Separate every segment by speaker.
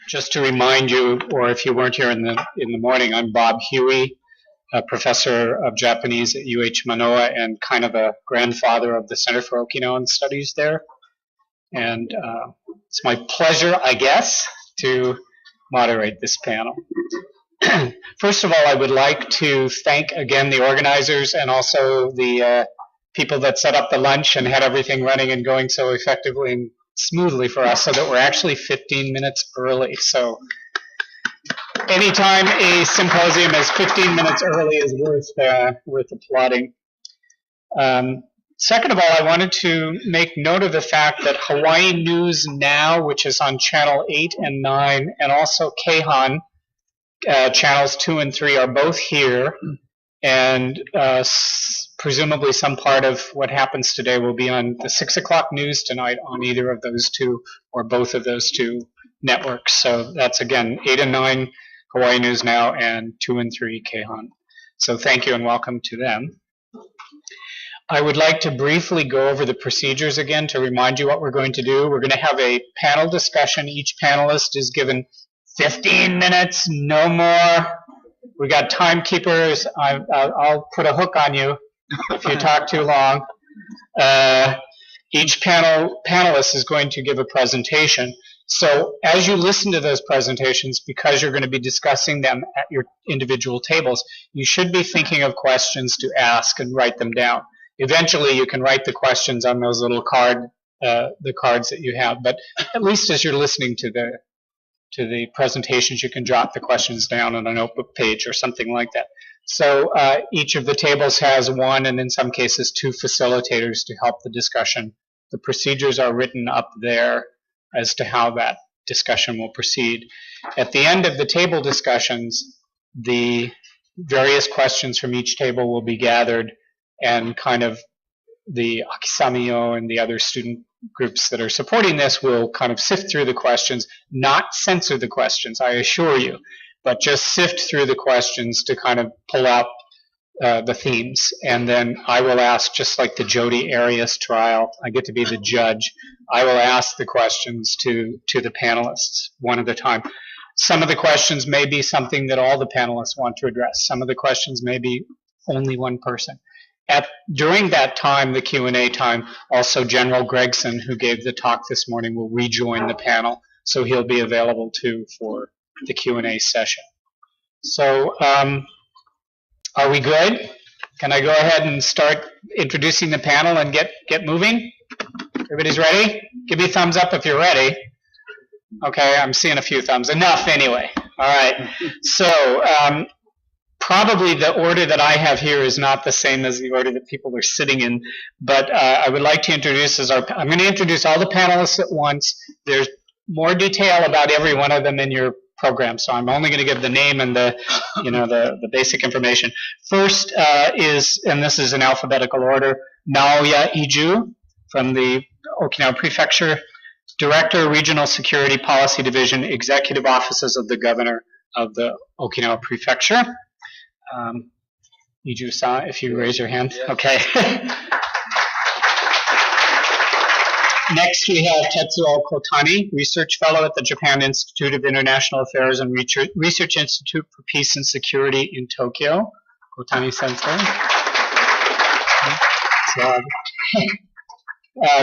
Speaker 1: Just to remind you, or if you weren't here in the morning, I'm Bob Huey, a professor of Japanese at Manoa and kind of a grandfather of the Center for Okinawan Studies there. And it's my pleasure, I guess, to moderate this panel. First of all, I would like to thank again the organizers and also the people that set up the lunch and had everything running and going so effectively and smoothly for us, so that we're actually 15 minutes early. So anytime a symposium is 15 minutes early is worth applauding. Second of all, I wanted to make note of the fact that Hawaii News Now, which is on channel 8 and 9, and also Keihan, channels 2 and 3 are both here, and presumably some part of what happens today will be on the 6 o'clock news tonight on either of those two or both of those two networks. So that's again 8 and 9 Hawaii News Now and 2 and 3 Keihan. So thank you and welcome to them. I would like to briefly go over the procedures again to remind you what we're going to do. We're going to have a panel discussion. Each panelist is given 15 minutes, no more. We got timekeepers. I'll put a hook on you if you talk too long. Each panelist is going to give a presentation. So as you listen to those presentations, because you're going to be discussing them at your individual tables, you should be thinking of questions to ask and write them down. Eventually, you can write the questions on those little cards that you have. But at least as you're listening to the presentations, you can jot the questions down on a notebook page or something like that. So each of the tables has one, and in some cases, 2 facilitators to help the discussion. The procedures are written up there as to how that discussion will proceed. At the end of the table discussions, the various questions from each table will be gathered, and kind of the Akisamiyo and the other student groups that are supporting this will kind of sift through the questions, not censor the questions, I assure you, but just sift through the questions to kind of pull out the themes. And then I will ask, just like the Jodi Arias trial, I get to be the judge, I will ask the questions to the panelists one at a time. Some of the questions may be something that all the panelists want to address. Some of the questions may be only one person. During that time, the Q&A time, also General Gregson, who gave the talk this morning, will rejoin the panel, so he'll be available too for the Q&A session. So are we good? Can I go ahead and start introducing the panel and get moving? Everybody's ready? Give me a thumbs up if you're ready. Okay, I'm seeing a few thumbs. Enough anyway. All right. So probably the order that I have here is not the same as the order that people are sitting in, but I would like to introduce I'm going to introduce all the panelists at once. There's more detail about every one of them in your program, so I'm only going to give the name and the basic information. First is, and this is in alphabetical order, Naoya Iju from the Okinawa Prefecture, Director, Regional Security Policy Division, Executive Offices of the Governor of the Okinawa Prefecture. Iju-san, if you raise your hand. Yeah. Okay. Next, we have Tetsuo Kotani, Research Fellow at the Japan Institute of International Affairs and Research Institute for Peace and Security in Tokyo. Kotani-sensei.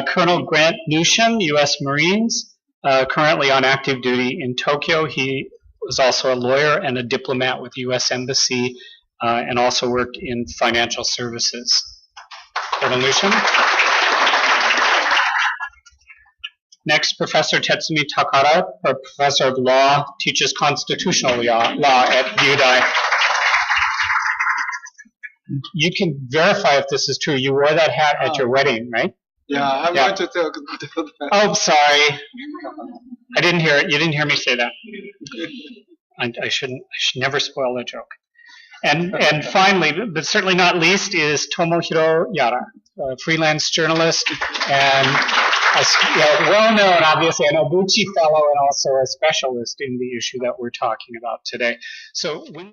Speaker 1: Colonel Grant Newsham, U.S. Marines, currently on active duty in Tokyo. He was also a lawyer and a diplomat with the U.S. Embassy and also worked in financial services. Colonel Newsham. Next, Professor Tetsumi Takara, a professor of law, teaches constitutional law at UDI. You can verify if this is true. You wore that hat at your wedding, right?
Speaker 2: Yeah, I'm going to tell that.
Speaker 1: Oh, sorry. I didn't hear it. You didn't hear me say that. I should never spoil a joke. And finally, but certainly not least, is Tomohiro Yara, a freelance journalist and well-known, obviously, an Obuchi fellow and also a specialist in the issue that we're talking about today. So when